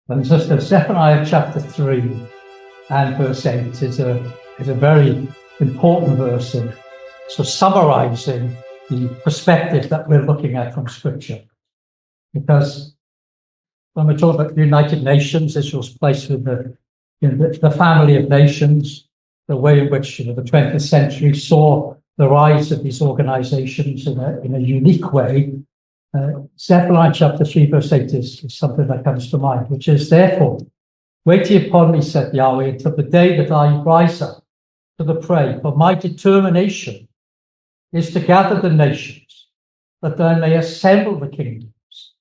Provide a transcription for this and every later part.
And just Zephaniah chapter 3 and verse 8 is a very important verse in summarizing the perspective that we're looking at from Scripture. Because when we talk about the United Nations, Israel's place in the family of nations, the way in which the 20th century saw the rise of these organizations in a unique way, Zephaniah chapter 3 verse 8 is something that comes to mind, which is, therefore, wait ye upon me, said Yahweh, until the day that I rise up to the prey, for my determination is to gather the nations, that I may assemble the kingdoms,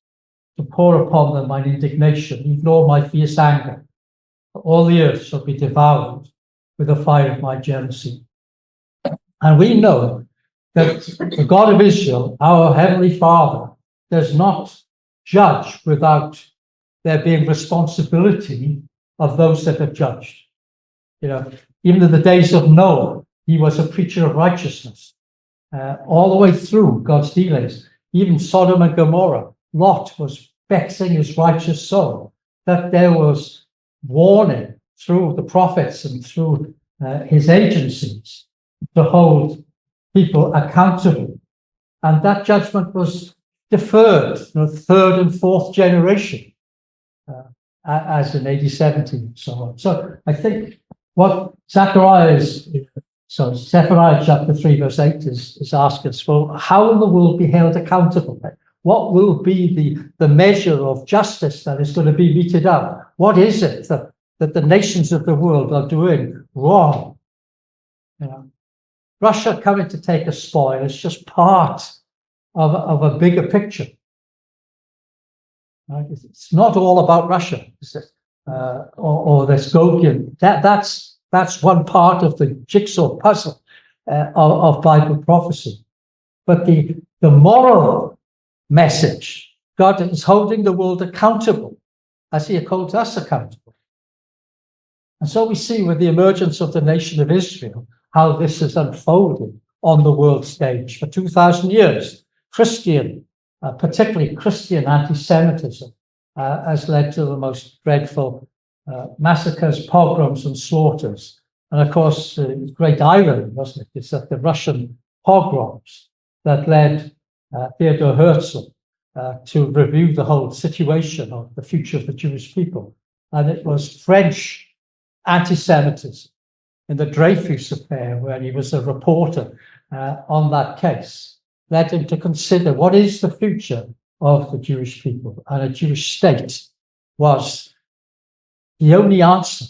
to pour upon them mine indignation, even all my fierce anger. For all the earth shall be devoured with the fire of my jealousy. And we know that the God of Israel, our Heavenly Father, does not judge without there being responsibility of those that are judged. Even in the days of Noah, he was a preacher of righteousness. All the way through God's dealings, even Sodom and Gomorrah, Lot was vexing his righteous soul, that there was warning through the prophets and through his agencies to hold people accountable. And that judgment was deferred, third and fourth generation, as in AD 70 and so on. So I think what Zephaniah chapter 3 verse 8 is asking us for, how will the world be held accountable? What will be the measure of justice that is going to be meted out? What is it that the nations of the world are doing wrong? Russia coming to take a spoil is just part of a bigger picture. Right? It's not all about Russia, or this Gogian. That's one part of the jigsaw puzzle of Bible prophecy. But the moral message, God is holding the world accountable as he holds us accountable. And so we see with the emergence of the nation of Israel, how this has unfolded on the world stage for 2,000 years. Particularly Christian anti-Semitism has led to the most dreadful massacres, pogroms, and slaughters. And of course, great irony, wasn't it? It's that the Russian pogroms that led Theodor Herzl to review the whole situation of the future of the Jewish people. And it was French anti-Semitism in the Dreyfus affair, where he was a reporter on that case, led him to consider what is the future of the Jewish people. And a Jewish state was the only answer.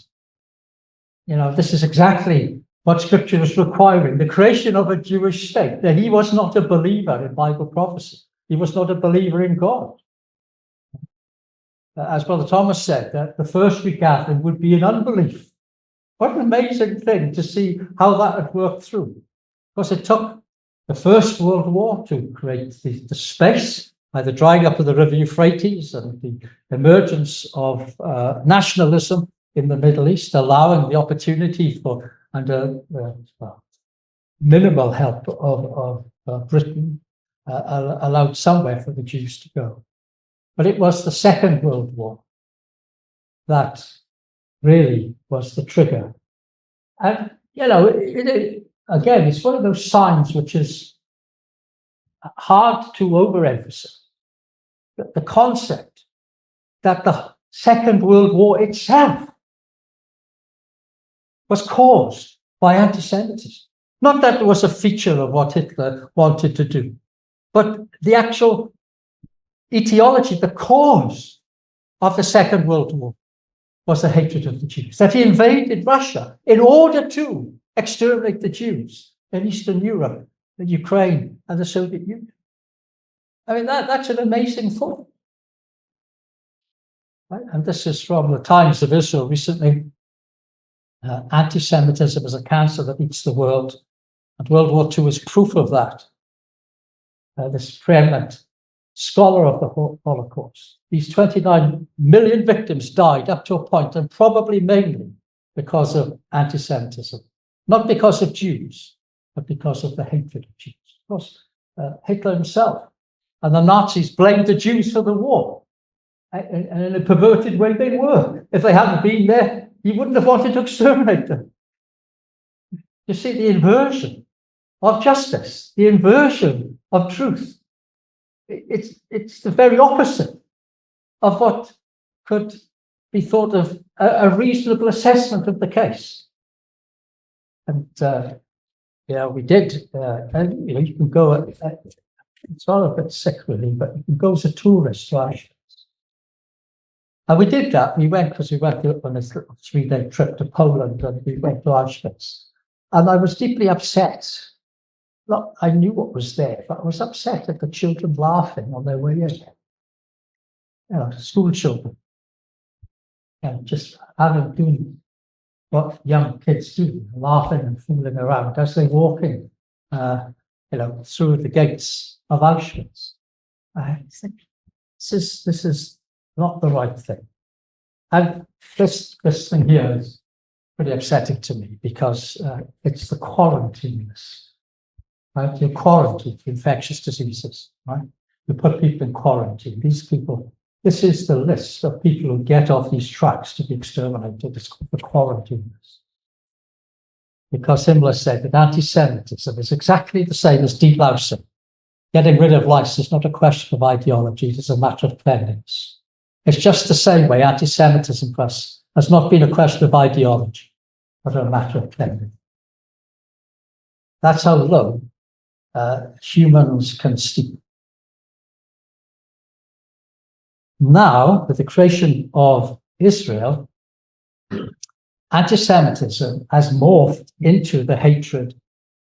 This is exactly what Scripture is requiring, the creation of a Jewish state. That he was not a believer in Bible prophecy. He was not a believer in God. As Brother Thomas said, that the first regathering would be in unbelief. What an amazing thing to see how that had worked through. Because it took the First World War to create the space by the drying up of the river Euphrates and the emergence of nationalism in the Middle East, allowing the opportunity for, under minimal help of Britain, allowed somewhere for the Jews to go. But it was the Second World War that really was the trigger. And, again, it's one of those signs which is hard to overemphasize. The concept that the Second World War itself was caused by anti-Semitism. Not that it was a feature of what Hitler wanted to do, but the actual etiology, the cause of the Second World War was the hatred of the Jews, that he invaded Russia in order to exterminate the Jews in Eastern Europe, the Ukraine, and the Soviet Union. I mean, that's an amazing thought. Right? And this is from the Times of Israel recently. Anti-Semitism is a cancer that eats the world, and World War II is proof of that. This preeminent scholar of the Holocaust. These 29 million victims died up to a point, and probably mainly because of anti-Semitism. Not because of Jews, but because of the hatred of Jews. Of course, Hitler himself and the Nazis blamed the Jews for the war. and in a perverted way they were. If they hadn't been there, he wouldn't have wanted to exterminate them. You see the inversion of justice, the inversion of truth. It's the very opposite of what could be thought of a reasonable assessment of the case. And we did. And you can go. It's all a bit sick, really, but you can go as a tourist to Auschwitz. And we did that. We went because we went on this little 3-day trip to Poland, and we went to Auschwitz. And I was deeply upset. Look, I knew what was there, but I was upset at the children laughing on their way in. School children, and just doing what young kids do, laughing and fooling around as they're walking, through the gates of Auschwitz. I think this is not the right thing. And this thing here is pretty upsetting to me because it's the quarantine list. Right? You're quarantined for infectious diseases, right? You put people in quarantine. These people, this is the list of people who get off these trucks to be exterminated. It's called the quarantine list. Because Himmler said that anti-Semitism is exactly the same as delousing. Getting rid of lice is not a question of ideology, it is a matter of cleanliness. It's just the same way anti-Semitism for us has not been a question of ideology, but a matter of cleanliness. That's how low humans can stoop. Now, with the creation of Israel, anti-Semitism has morphed into the hatred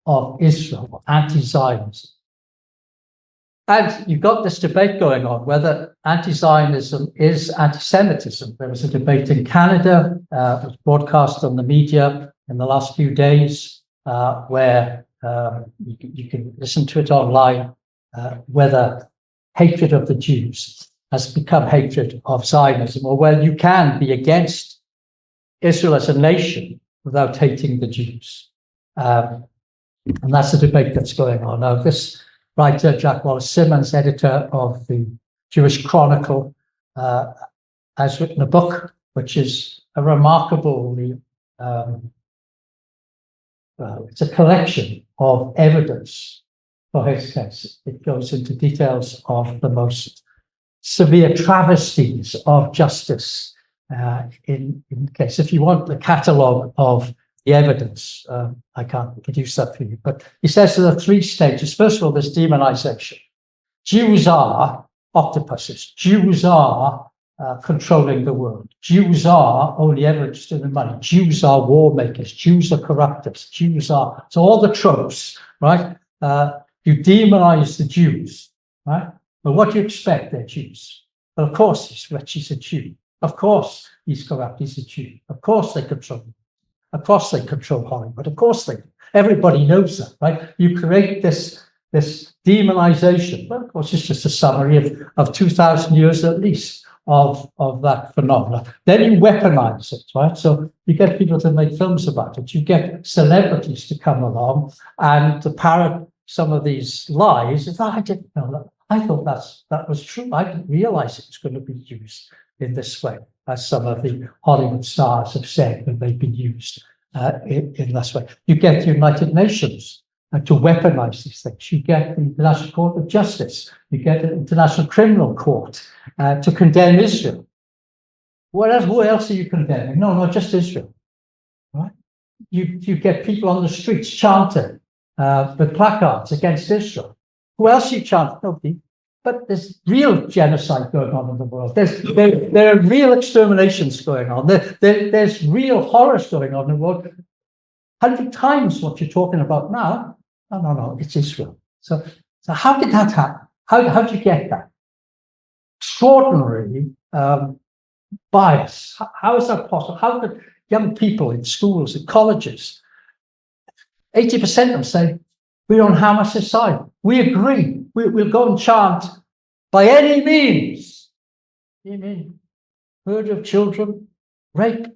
of Israel, anti-Zionism. And you've got this debate going on whether anti-Zionism is anti-Semitism. There was a debate in Canada, it was broadcast on the media in the last few days, where you can listen to it online, whether hatred of the Jews has become hatred of Zionism, or whether you can be against Israel as a nation without hating the Jews. And that's the debate that's going on. Now, this writer, Jack Wallace-Simmons, editor of the Jewish Chronicle, has written a book which is a remarkably, it's a collection of evidence for his case. It goes into details of the most severe travesties of justice in the case. If you want the catalogue of the evidence, I can't produce that for you, but he says there are 3 stages. First of all, there's demonization. Jews are octopuses. Jews are controlling the world. Jews are only ever interested in money. Jews are war makers. Jews are corruptors. Jews are, so all the tropes, right? You demonize the Jews, right? But what do you expect? They're Jews. Well, of course, he's rich, he's a Jew. Of course, he's corrupt, he's a Jew. Of course, they control. Of course, they control Hollywood. Of course, they. Everybody knows that, right? You create this demonization. Well, of course, it's just a summary of 2,000 years at least of that phenomenon. Then you weaponize it, right? So you get people to make films about it. You get celebrities to come along and to parrot some of these lies. I didn't know that. I thought that was true. I didn't realize it was going to be used in this way, as some of the Hollywood stars have said that they've been used in this way. You get the United Nations to weaponize these things. You get the International Court of Justice. You get the International Criminal Court to condemn Israel. Who else are you condemning? No, not just Israel. Right? You get people on the streets chanting with placards against Israel. Who else are you chanting? Nobody. But there's real genocide going on in the world. There are real exterminations going on. There's real horrors going on in the world. 100 times what you're talking about now. No, it's Israel. So how did that happen? How did you get that? Extraordinary bias. How is that possible? How could young people in schools, in colleges, 80% of them say, we're on Hamas's side. We agree. We'll go and chant by any means. You mean murder of children, rape?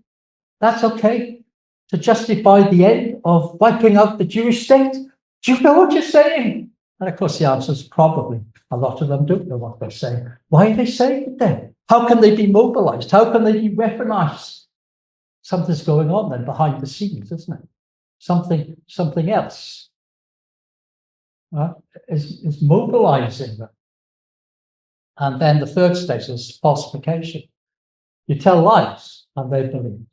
That's okay to justify the end of wiping out the Jewish state? Do you know what you're saying? And of course, the answer is probably a lot of them don't know what they're saying. Why are they saying it then? How can they be mobilized? How can they be weaponized? Something's going on then behind the scenes, isn't it? Something else is mobilizing them. And then the third stage is falsification. You tell lies and they believe.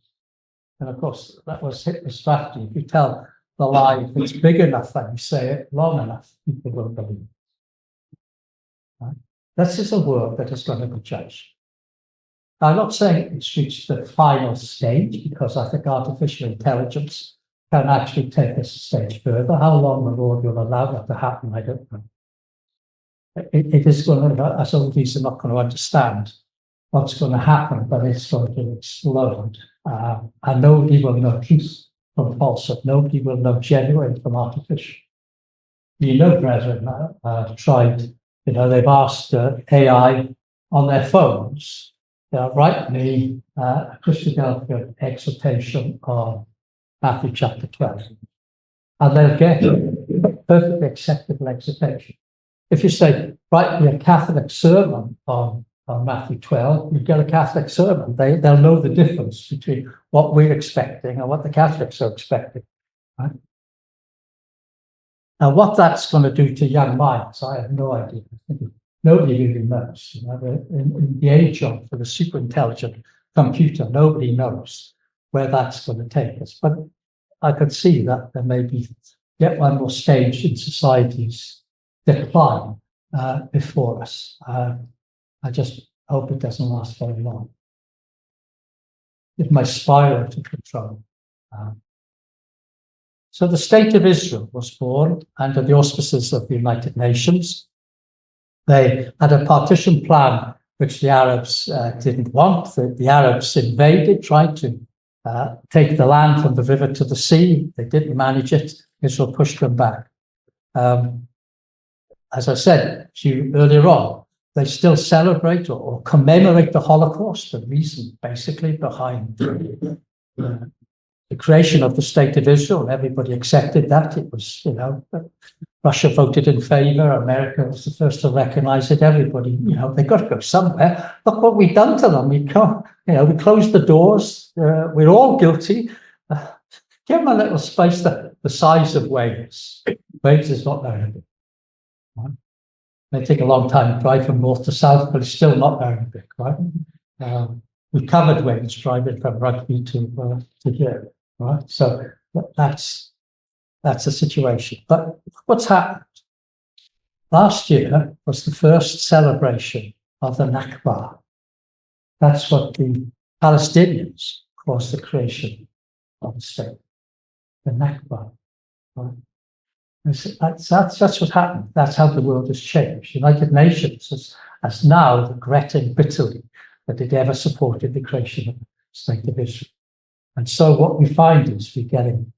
And of course, that was Hitler's strategy. If you tell the lie, if it's big enough and you say it long enough, people will believe. Right? This is a world that is going to be judged. I'm not saying it's reached the final stage, because I think artificial intelligence can actually take us a stage further. How long the Lord will allow that to happen, I don't know. It is going to, as all these are not going to understand what's going to happen, but it's going to explode. And nobody will know truth from falsehood. Nobody will know genuine from artificial. You know, brethren, tried, they've asked AI on their phones, write me a Christadelphian exhortation on Matthew chapter 12. And they'll get a perfectly acceptable exhortation. If you say, write me a Catholic sermon on Matthew 12, you get a Catholic sermon. They'll know the difference between what we're expecting and what the Catholics are expecting. Right? Now, what that's going to do to young minds, I have no idea. Nobody really knows. In the age of the super intelligent computer, nobody knows where that's going to take us. But I could see that there may be yet one more stage in society's decline before us. I just hope it doesn't last very long. It may spiral to control. So the State of Israel was born under the auspices of the United Nations. They had a partition plan which the Arabs didn't want. The Arabs invaded, tried to take the land from the river to the sea. They didn't manage it. Israel pushed them back. As I said to you earlier on, they still celebrate or commemorate the Holocaust, the reason basically behind the creation of the State of Israel. Everybody accepted that. It was, Russia voted in favor. America was the first to recognize it. Everybody, they've got to go somewhere. Look what we've done to them. We can't, we closed the doors. We're all guilty. Give them a little space the size of Wales. Wales is not very big. Right? It may take a long time to drive from north to south, but it's still not very big, right? We covered Wales driving from Rugby to here, right? So that's the situation. But what's happened? Last year was the first celebration of the Nakba. That's what the Palestinians caused the creation of the state, the Nakba. Right? That's what happened. That's how the world has changed. United Nations has now regretting bitterly that it ever supported the creation of the State of Israel. And so what we find is we're getting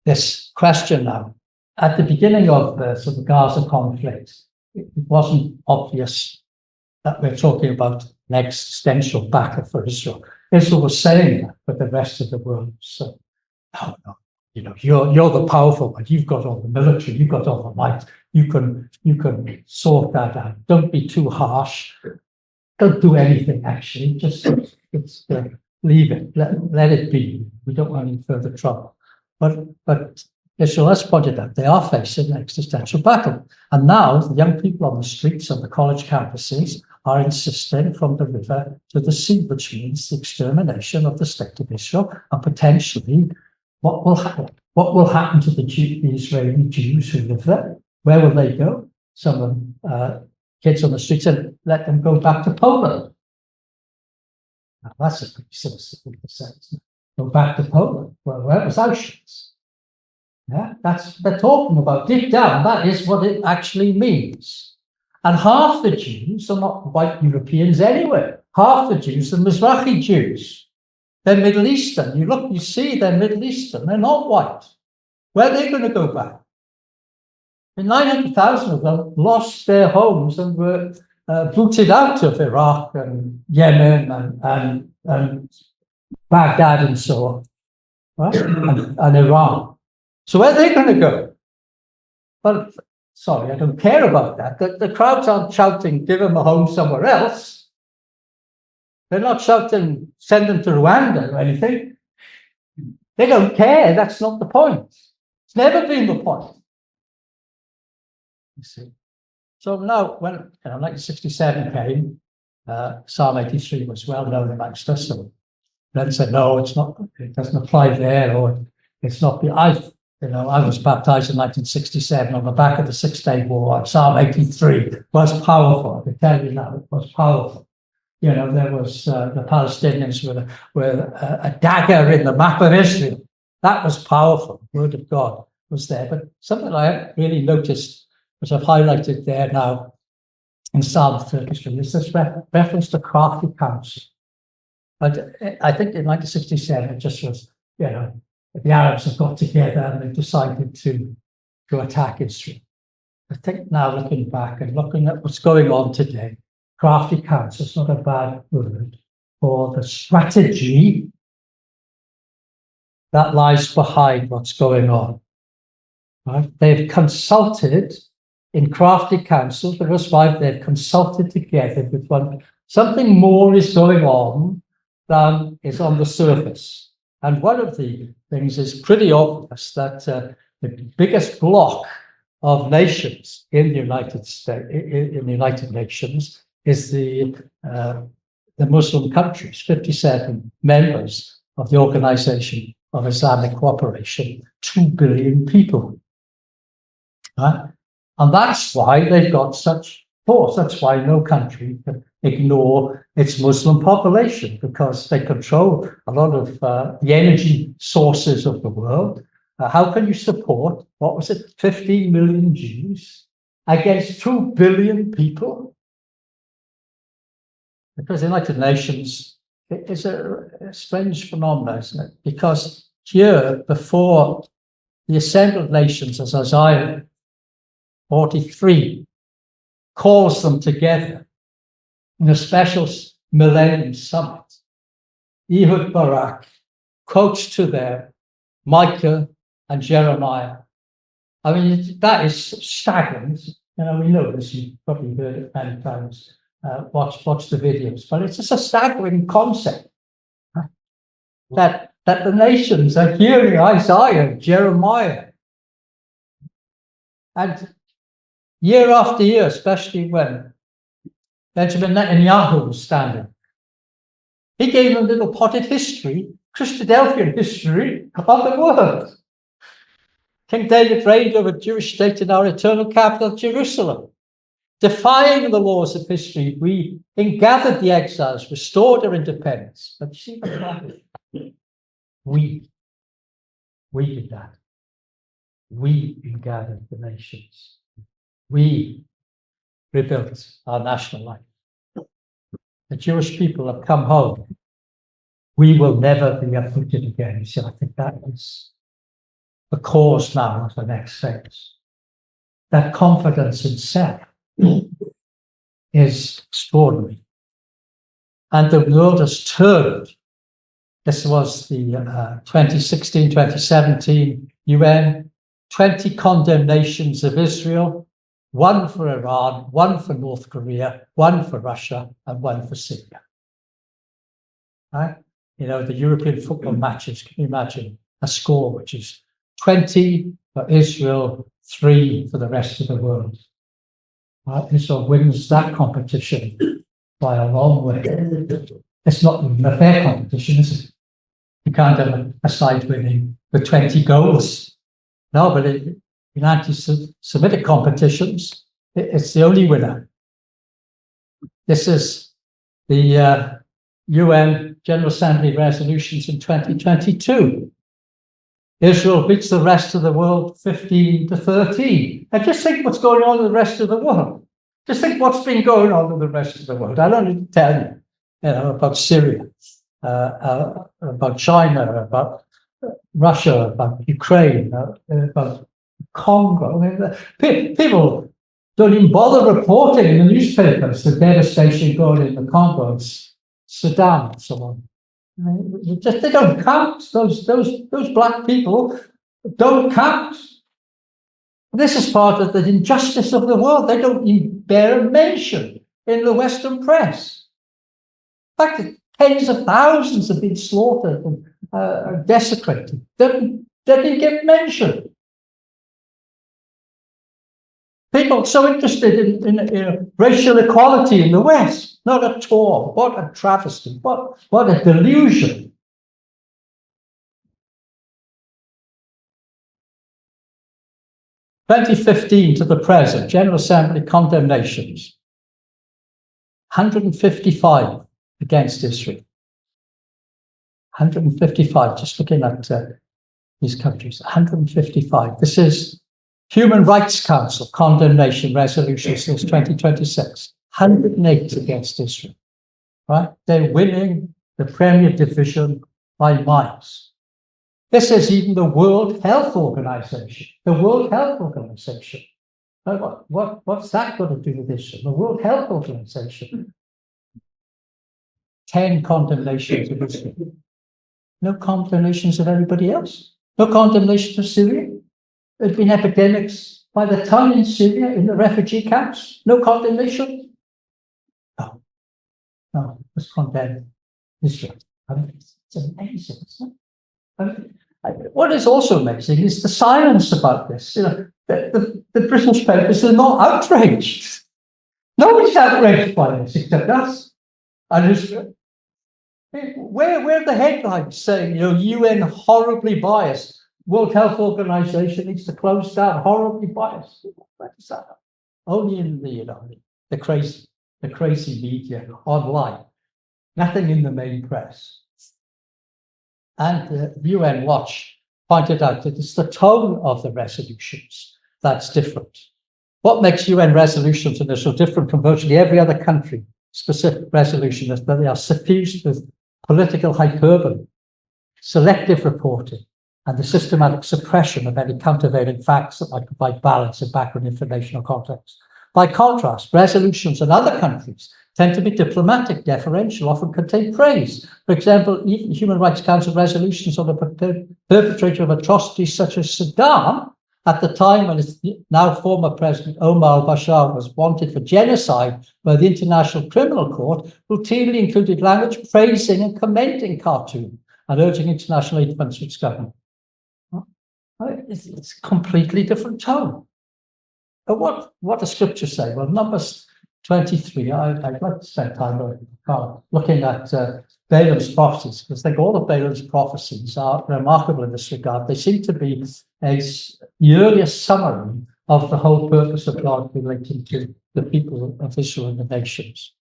this question now. At the beginning of the Gaza conflict, it wasn't obvious that we're talking about an existential battle for Israel. Israel was saying that, but the rest of the world said, no, you're the powerful one. You've got all the military. You've got all the might. You can sort that out. Don't be too harsh. Don't do anything, actually. Just leave it. Let it be. We don't want any further trouble. But Israel has pointed out they are facing an existential battle. And now the young people on the streets of the college campuses are insisting from the river to the sea, which means the extermination of the State of Israel and potentially what will happen? What will happen to the Israeli Jews who live there? Where will they go? Some of them, kids on the streets, and let them go back to Poland. Now, that's a pretty sinister thing to say, isn't it? Go back to Poland. Well, where was Auschwitz? Yeah, they're talking about deep down. That is what it actually means. And half the Jews are not white Europeans anyway. Half the Jews are Mizrahi Jews. They're Middle Eastern. You see, they're Middle Eastern. They're not white. Where are they going to go back? 900,000 of them lost their homes and were booted out of Iraq and Yemen and Baghdad and so on, right? and Iran. So where are they going to go? Well, sorry, I don't care about that. The crowds aren't shouting, give them a home somewhere else. They're not shouting, send them to Rwanda or anything. They don't care. That's not the point. It's never been the point. You see. So now, when 1967 came, Psalm 83 was well known amongst us. So then said, no, it's not. It doesn't apply there, or it's not. I was baptized in 1967 on the back of the Six-Day War. Psalm 83 was powerful. I can tell you now, it was powerful. There was the Palestinians with a dagger in the map of Israel. That was powerful. The word of God was there. But something I haven't really noticed, which I've highlighted there now in Psalm 33, is this reference to crafty counsel. But I think in 1967, it just was, the Arabs have got together and they decided to attack Israel. I think now looking back and looking at what's going on today, crafty counsel is not a bad word for the strategy that lies behind what's going on. Right? They've consulted in crafty counsel, verse 5, they've consulted together with one. Something more is going on than is on the surface. And one of the things is pretty obvious that the biggest bloc of nations in the United States, in the United Nations, is the Muslim countries, 57 members of the Organization of Islamic Cooperation, 2 billion people. And that's why they've got such force. That's why no country can ignore its Muslim population, because they control a lot of the energy sources of the world. How can you support, 15 million Jews against 2 billion people? Because the United Nations is a strange phenomenon, isn't it? Because here, before the assembled nations, as Isaiah 43 calls them together in a special Millennium Summit, Ehud Barak quotes to them Micah and Jeremiah. I mean, that is staggering. We know this, you've probably heard it many times. Watch the videos, but it's just a staggering concept that the nations are hearing Isaiah, Jeremiah, and year after year, especially when Benjamin Netanyahu was standing, he gave them a little potted history, Christadelphian history of the world. King David reigned over the Jewish state in our eternal capital, Jerusalem. Defying the laws of history, we ingathered the exiles, restored their independence. But you see what happened? We did that. We ingathered the nations. We rebuilt our national life. The Jewish people have come home. We will never be uprooted again. You see, I think that is the cause now of the next phase. That confidence in self is extraordinary. And the world has turned. This was the 2016, 2017 UN, 20 condemnations of Israel, one for Iran, one for North Korea, one for Russia, and one for Syria. Right? The European football matches, can you imagine a score which is 20 for Israel, 3 for the rest of the world? Israel wins that competition by a long way. It's not even a fair competition, is it? You can't have a side winning with 20 goals. No, but in anti-Semitic competitions, it's the only winner. This is the UN General Assembly resolutions in 2022. Israel beats the rest of the world 15-13. And just think what's going on in the rest of the world. Just think what's been going on in the rest of the world. I don't need to tell you, about Syria, about China, about Russia, about Ukraine, about Congo. People don't even bother reporting in the newspapers the devastation going in the Congo, Sudan, and so on. They don't count. Those black people don't count. This is part of the injustice of the world. They don't even bear a mention in the Western press. fact, tens of thousands have been slaughtered and desecrated. Didn't get mentioned. People so interested in racial equality in the West. Not at all. What a travesty. What a delusion. In 2015 to the present, General Assembly condemnations. 155 against Israel. 155, just looking at these countries. 155. This is Human Rights Council condemnation resolution since 2026. 108 against Israel. Right? They're winning the Premier Division by miles. This is even the World Health Organization. The World Health Organization. What's that got to do with Israel? The World Health Organization. 10 condemnations of Israel. No condemnations of anybody else. No condemnations of Syria. There's been epidemics by the ton in Syria, in the refugee camps. No condemnation. No, let's condemn Israel. I mean, it's amazing, isn't it? What is also amazing is the silence about this. You know, the British papers are not outraged. Nobody's outraged by this except us. And where are the headlines saying, you know, UN horribly biased, World Health Organization needs to close down, horribly biased? Where is that? Only in the, you know, the crazy media online. Nothing in the main press. And UN Watch pointed out that it's the tone of the resolutions that's different. What makes UN resolutions and they're so different from virtually every other country specific resolution is that they are suffused with political hyperbole, selective reporting, and the systematic suppression of any countervailing facts that might provide balance in background information or context. By contrast, resolutions in other countries tend to be diplomatic, deferential, often contain praise. For example, even Human Rights Council resolutions on the perpetrator of atrocities such as Saddam, at the time when his now former president Omar al-Bashir was wanted for genocide by the International Criminal Court, routinely included language praising and commending Khartoum and urging international aid funds for its government. It's a completely different tone. But what does Scripture say? Well, Numbers 23, I'd like to spend time looking at Balaam's prophecies, because I think all of Balaam's prophecies are remarkable in this regard. They seem to be the earliest summary of the whole purpose of God relating to the people of Israel and the nations.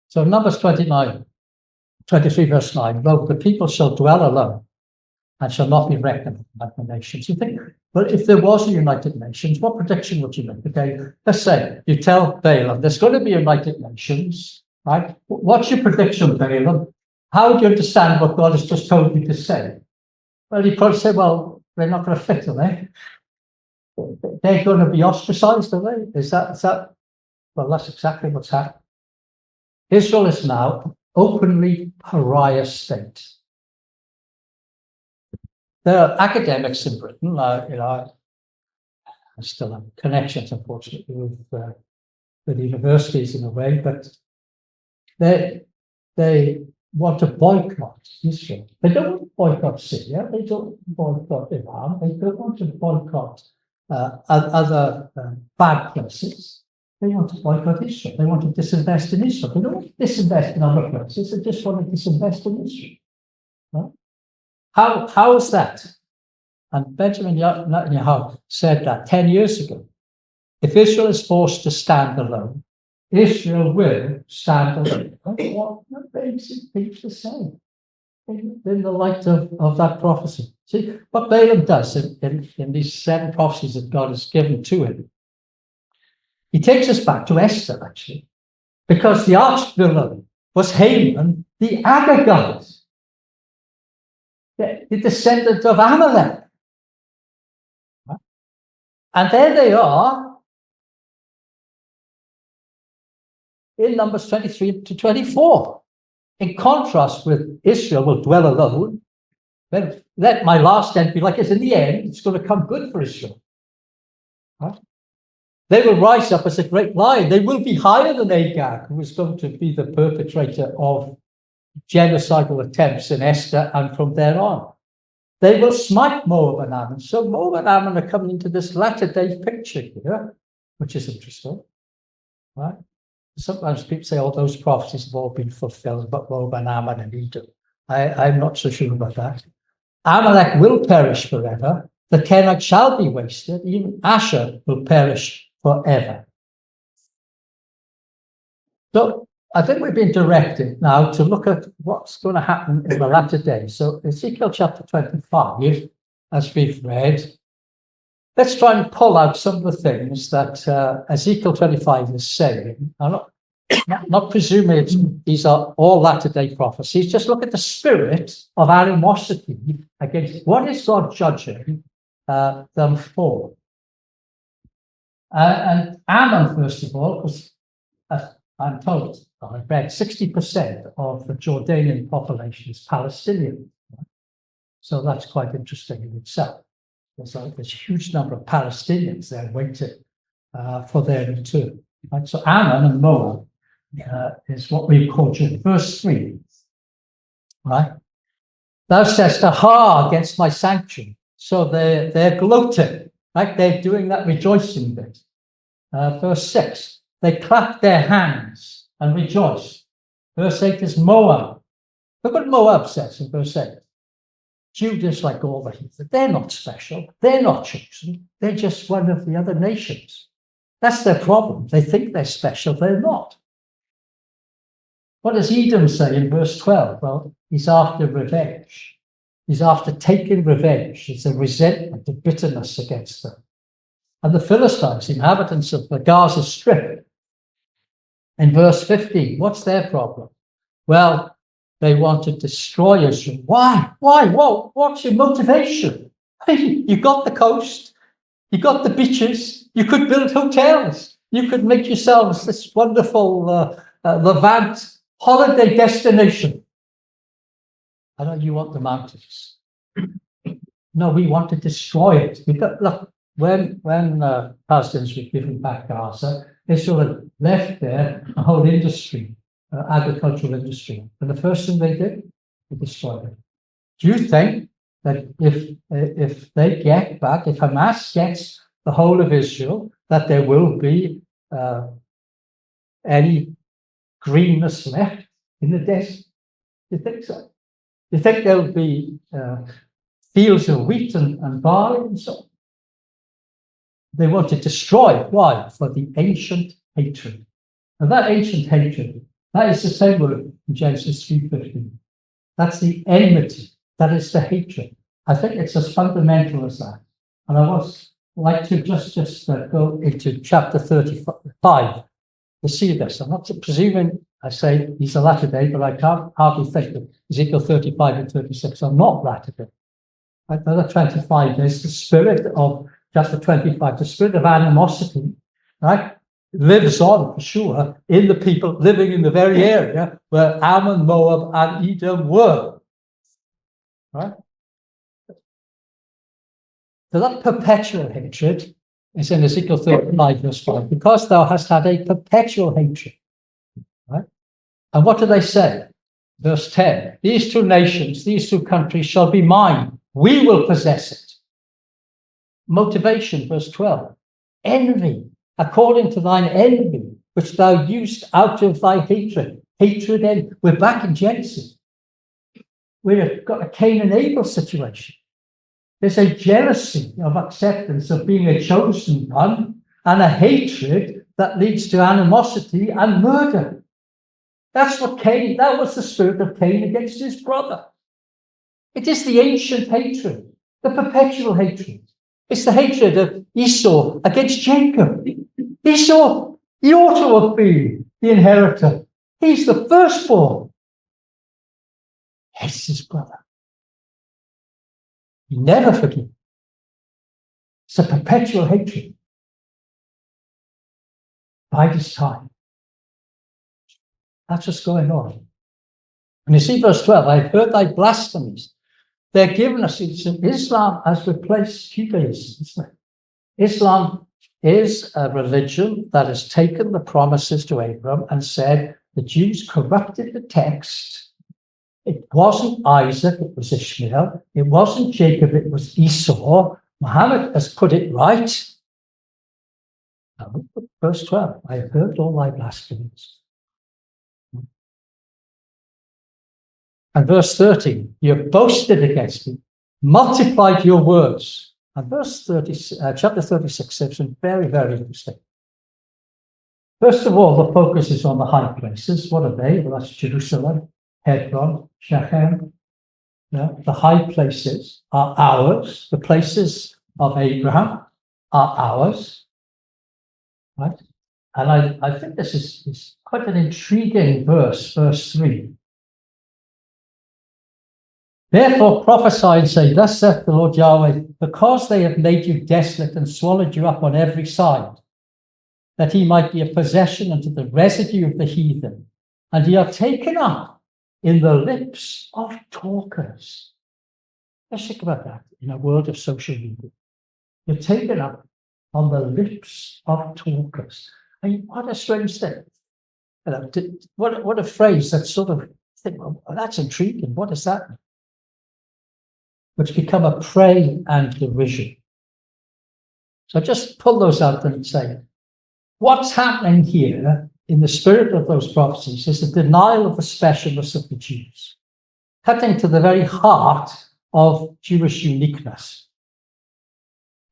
So Numbers 23 verse 9, though the people shall dwell alone and shall not be reckoned among the nations. You think, well, if there was a United Nations, what prediction would you make? Okay, let's say you tell Balaam there's going to be United Nations, right? What's your prediction, Balaam? How would you understand what God has just told you to say? Well, you probably say, well, they're not going to fit, are they? They're going to be ostracized, are they? Is that? Well, that's exactly what's happened. Israel is now openly pariah state. There are academics in Britain, you know, I still have connections, unfortunately, with universities in a way, but they want to boycott Israel. They don't want to boycott Syria. They don't boycott Iran. They don't want to boycott other bad places. They want to boycott Israel. They want to disinvest in Israel. They don't want to disinvest in other places. They just want to disinvest in Israel. Right? How is that? And Benjamin Netanyahu said that 10 years ago. If Israel is forced to stand alone, Israel will stand alone. What basic thing to say in the light of that prophecy? See, what Balaam does in these 7 prophecies that God has given to him, he takes us back to Esther, actually, because the arch-villain was Haman, the Agagite, the descendant of Amalek. And there they are in Numbers 23 to 24. In contrast with Israel will dwell alone, then let my last end be like it. In the end, it's going to come good for Israel. Right? They will rise up as a great lion. They will be higher than Agag, who is going to be the perpetrator of genocidal attempts in Esther and from there on. They will smite Moab and Ammon. So Moab and Ammon are coming into this latter-day picture here, which is interesting, right? Sometimes people say, oh, those prophecies have all been fulfilled, but Moab and Ammon and Edom. I'm not so sure about that. Amalek will perish forever. The Kenite shall be wasted. Even Asher will perish forever. So I think we've been directed now to look at what's going to happen in the latter days. So Ezekiel chapter 25, as we've read, let's try and pull out some of the things that Ezekiel 25 is saying. I'm not presuming these are all latter-day prophecies. Just look at the spirit of animosity against what is God judging them for. And Ammon, first of all, because I'm told, I've read 60% of the Jordanian population is Palestinian. So that's quite interesting in itself. There's a huge number of Palestinians there waiting for their return. Right? So Ammon and Moab is what we call verse 3. Right? Thou sayest, aha, against my sanctuary. So they're gloating, right? They're doing that rejoicing bit. Verse 6, they clap their hands and rejoice. Verse 8 is Moab. Look what Moab says in verse 8. Judah's like all the heathen. They're not special. They're not chosen. They're just one of the other nations. That's their problem. They think they're special. They're not. What does Edom say in verse 12? Well, he's after revenge. He's after taking revenge. It's a resentment, a bitterness against them. And the Philistines, inhabitants of the Gaza Strip, in verse 15, what's their problem? Well, they want to destroy Israel. Why? Whoa, what's your motivation? You got the coast, you got the beaches, you could build hotels, you could make yourselves this wonderful Levant holiday destination. I know you want the mountains. No, we want to destroy it. Look, when Palestinians were given back Gaza, Israel had left there a whole industry, agricultural industry. And the first thing they did, they destroyed it. Do you think that if they get back, if Hamas gets the whole of Israel, that there will be any greenness left in the desert? Do you think so? Do you think there'll be fields of wheat and barley and so on? They want to destroy it. Why? For the ancient hatred. And that ancient hatred, that is the same word in Genesis 3:15. That's the enmity. That is the hatred. I think it's as fundamental as that. And I would like to just go into chapter 35 to see this. I'm not presuming I say he's a latter day, but I can't hardly think that Ezekiel 35 and 36 are not latter day. Another 25 is the spirit of chapter 25, the spirit of animosity, right, lives on for sure in the people living in the very area where Ammon, Moab, and Edom were. Right? So that perpetual hatred is in Ezekiel 35, verse 5, because thou hast had a perpetual hatred. Right? And what do they say? Verse 10, these two nations, these two countries shall be mine. We will possess it. Motivation, verse 12, envy, according to thine envy, which thou used out of thy hatred. Hatred, and we're back in Genesis. We've got a Cain and Abel situation. There's a jealousy of acceptance of being a chosen one and a hatred that leads to animosity and murder. That's what Cain, that was the spirit of Cain against his brother. It is the ancient hatred, the perpetual hatred. It's the hatred of Esau against Jacob. Esau, he ought to have been the inheritor. He's the firstborn. Hates his brother. He never forgives. It's a perpetual hatred. By this time. That's what's going on. And you see verse 12, I've heard thy blasphemies. They're giving us, Islam has replaced Judaism, isn't it? Islam is a religion that has taken the promises to Abraham and said the Jews corrupted the text It wasn't Isaac, it was Ishmael. It wasn't Jacob, it was Esau. Muhammad has put it right. Verse 12, I have heard all thy blasphemies. And verse 13, you have boasted against me, multiplied your words. And verse 30, chapter 36 says something very, very interesting. First of all, the focus is on the high places. What are they? Well, that's Jerusalem, Hebron, Shechem. The high places are ours. The places of Abraham are ours. Right? And I think this is quite an intriguing verse, verse 3. Therefore prophesy and say, thus saith the Lord Yahweh, because they have made you desolate and swallowed you up on every side, that he might be a possession unto the residue of the heathen, and ye are taken up in the lips of talkers. Let's think about that in a world of social media. You're taken up on the lips of talkers. I mean, what a strange thing. You know, what a phrase that sort of think, well, that's intriguing. What does that mean? Which become a prey and derision. So just pull those out and say, what's happening here in the spirit of those prophecies is the denial of the specialness of the Jews, cutting to the very heart of Jewish uniqueness.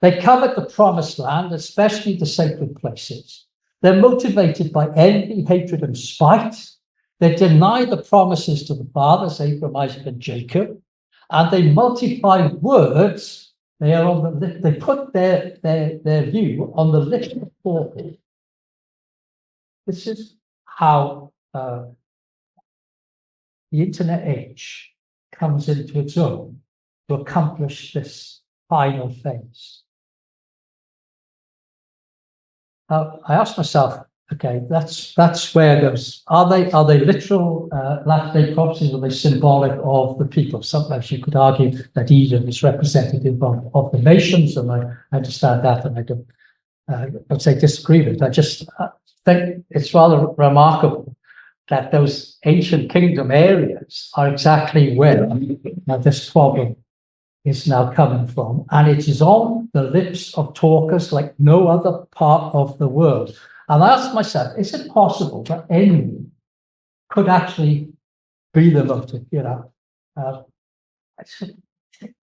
They covet the promised land, especially the sacred places. They're motivated by envy, hatred, and spite. They deny the promises to the fathers, Abraham, Isaac, and Jacob, and they multiply words. They are on the they put their view on the list of 40. This is how the internet age comes into its own to accomplish this final phase. I asked myself, okay, that's where those are they literal last day prophecies, or are they symbolic of the people? Sometimes you could argue that Edom is representative of the nations, and I understand that, and I don't say disagree with it. I just think it's rather remarkable that those ancient kingdom areas are exactly where this problem is now coming from, and it is on the lips of talkers like no other part of the world. And I asked myself, is it possible that envy could actually be the motive? You know, I said,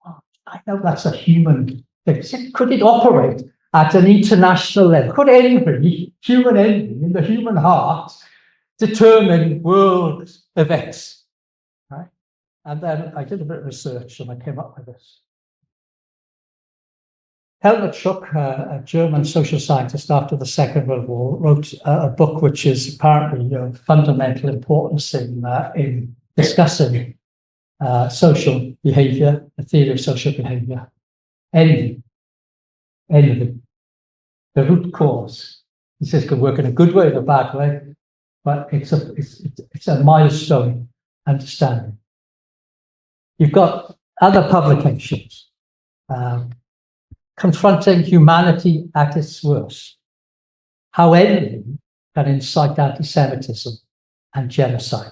oh, I know that's a human thing. Could it operate at an international level? Could envy, human envy in the human heart, determine world events? Right? And then I did a bit of research and I came up with this. Helmut Schuck, a German social scientist after the Second World War, wrote a book which is apparently of fundamental importance in discussing social behavior, the theory of social behavior. Envy, the root cause. He says it can work in a good way or a bad way, but it's a milestone understanding. You've got other publications confronting humanity at its worst. How envy can incite anti-Semitism and genocide.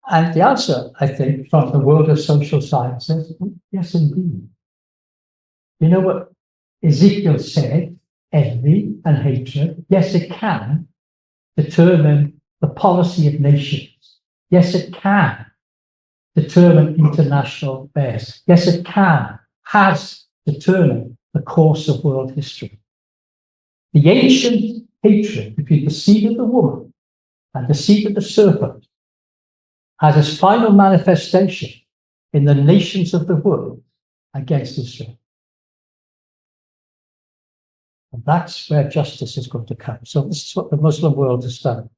And the answer, I think, from the world of social sciences, yes, indeed. You know what Ezekiel said? Envy and hatred, yes, it can determine the policy of nations. Yes, it can determine international affairs. Yes, it has determined the course of world history. The ancient hatred between the seed of the woman and the seed of the serpent has its final manifestation in the nations of the world against Israel. And that's where justice is going to come. So this is what the Muslim world has done.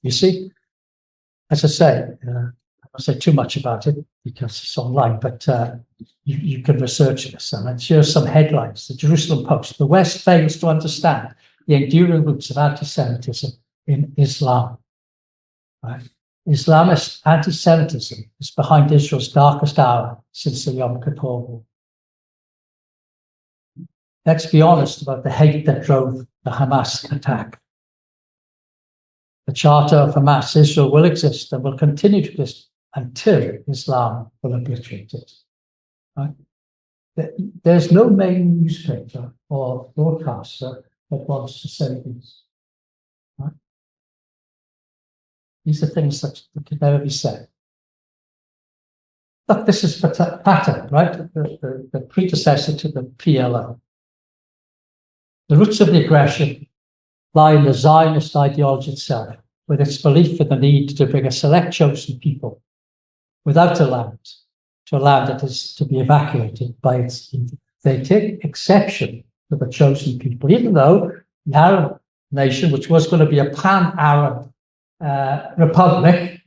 You see, as I say, I won't say too much about it because it's online, but you can research this. And here's some headlines. The Jerusalem Post: the West fails to understand the enduring roots of anti-Semitism in Islam. Right? Islamist anti-Semitism is behind Israel's darkest hour since the Yom Kippur War. Let's be honest about the hate that drove the Hamas attack. the Charter of Hamas, Israel will exist and will continue to exist until Islam will obliterate it. Right? There's no main newspaper or broadcaster that wants to say this. Right? These are things that can never be said. But this is pattern, right? The predecessor to the PLO. The roots of the aggression lie in the Zionist ideology itself, with its belief in the need to bring a select chosen people without a land to a land that is to be evacuated by its. They take exception to the chosen people, even though the Arab nation, which was going to be a pan-Arab republic,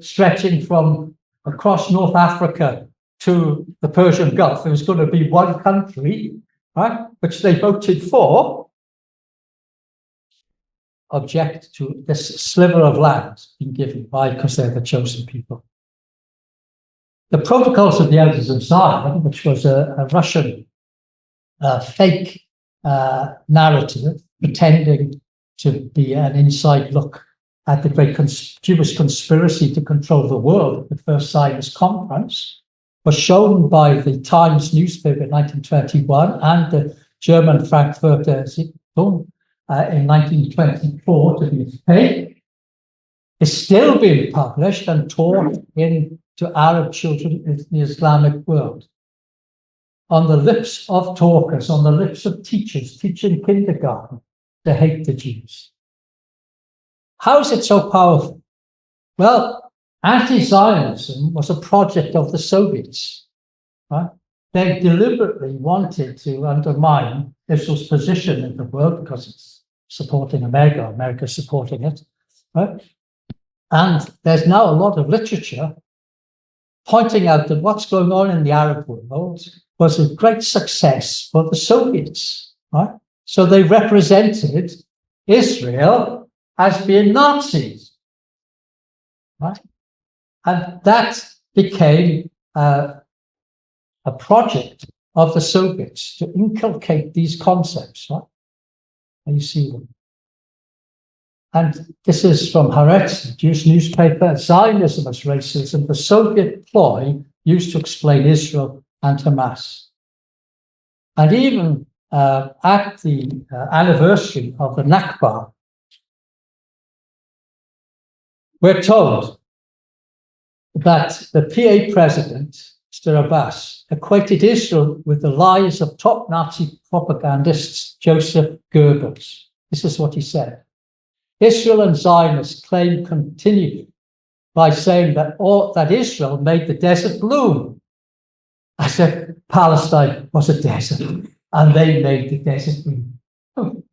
stretching from across North Africa to the Persian Gulf, there was going to be one country, right, which they voted for, object to this sliver of land being given by because they're the chosen people. The Protocols of the Elders of Zion, which was a Russian fake narrative pretending to be an inside look at the great Jewish conspiracy to control the world, the first Zionist conference, was shown by the Times newspaper in 1921 and the German Frankfurter Zeitung in 1924 to be fake, is still being published and taught to Arab children in the Islamic world. On the lips of talkers, on the lips of teachers teaching kindergarten to hate the Jews. How is it so powerful? Well, anti-Zionism was a project of the Soviets. Right? They deliberately wanted to undermine Israel's position in the world because it's supporting America, America's supporting it. Right? And there's now a lot of literature pointing out that what's going on in the Arab world was a great success for the Soviets. Right? So they represented Israel as being Nazis. Right? And that became a project of the Soviets to inculcate these concepts. Right? And you see them. And this is from Haaretz, the Jewish newspaper. Zionism as racism, the Soviet ploy used to explain Israel and Hamas. And even at the anniversary of the Nakba, we're told that the PA president, Mr. Abbas, equated Israel with the lies of top Nazi propagandist Joseph Goebbels. This is what he said. Israel and Zionists claim continue by saying that Israel made the desert bloom, as if Palestine was a desert and they made the desert bloom.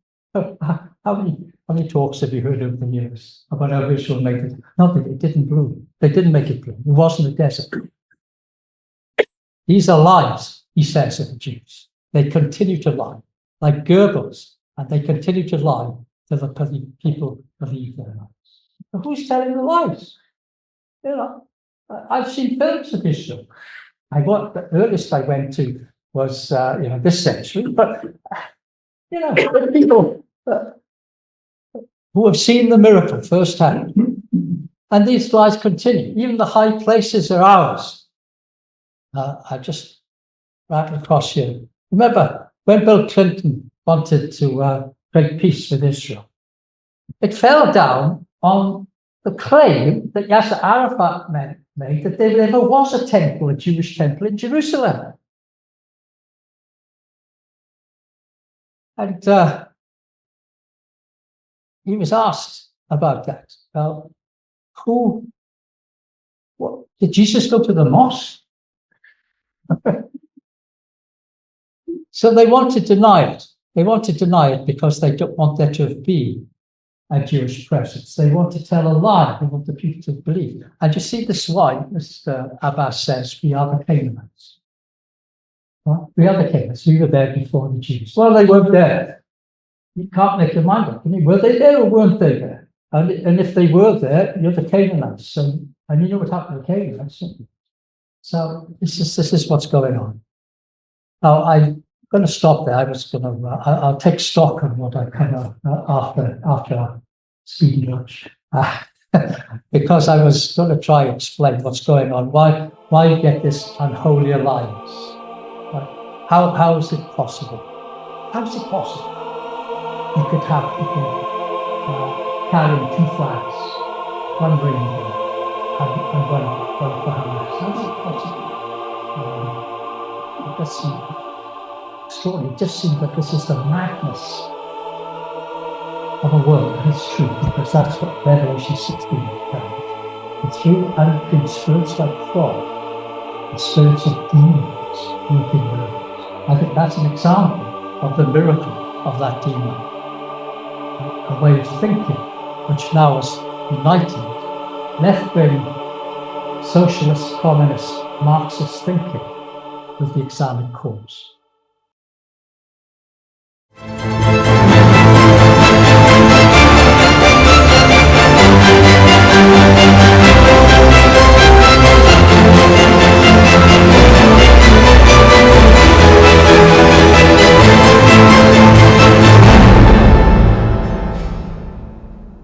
How many talks have you heard over the years about how Israel made it? Not that it didn't bloom. They didn't make it bloom. It wasn't a desert. These are lies, he says of the Jews. They continue to lie, like Goebbels, and they continue to lie till the people believe their lies. But who's telling the lies? I've seen films of Israel. The earliest I went to was this century, but the people who have seen the miracle firsthand, and these lies continue. Even the high places are ours. I just rattled across here. Remember when Bill Clinton wanted to create peace with Israel? It fell down on the claim that Yasser Arafat made that there never was a temple, a Jewish temple in Jerusalem. And he was asked about that. Well, did Jesus go to the mosque? So they want to deny it. They want to deny it because they don't want there to be a Jewish presence. They want to tell a lie. They want the people to believe. And you see this why Mr. Abbas says we are the Canaanites. Well, we are the Canaanites. We were there before the Jews. Well, they weren't there. You can't make your mind up. Were they there or weren't they there? And if they were there, you're the Canaanites. And you know what happened to the Canaanites. So this is what's going on. Now I'm going to stop there. I'll take stock of what I cover after speedy lunch. Because I was going to try and explain what's going on, why you get this unholy alliance. Right? How is it possible? How is it possible? You could have people carrying two flags, one rainbow and one for Hamas. How is it possible? It does seem extraordinary. It just seems that this is the madness of a world that is true, because that's what Revelation 16 tells. The three unclean spirits like frog, the spirits of demons working miracles. I think that's an example of the miracle of that demon. A way of thinking which now is united, left-wing, socialist, communist, Marxist thinking with the Islamic cause.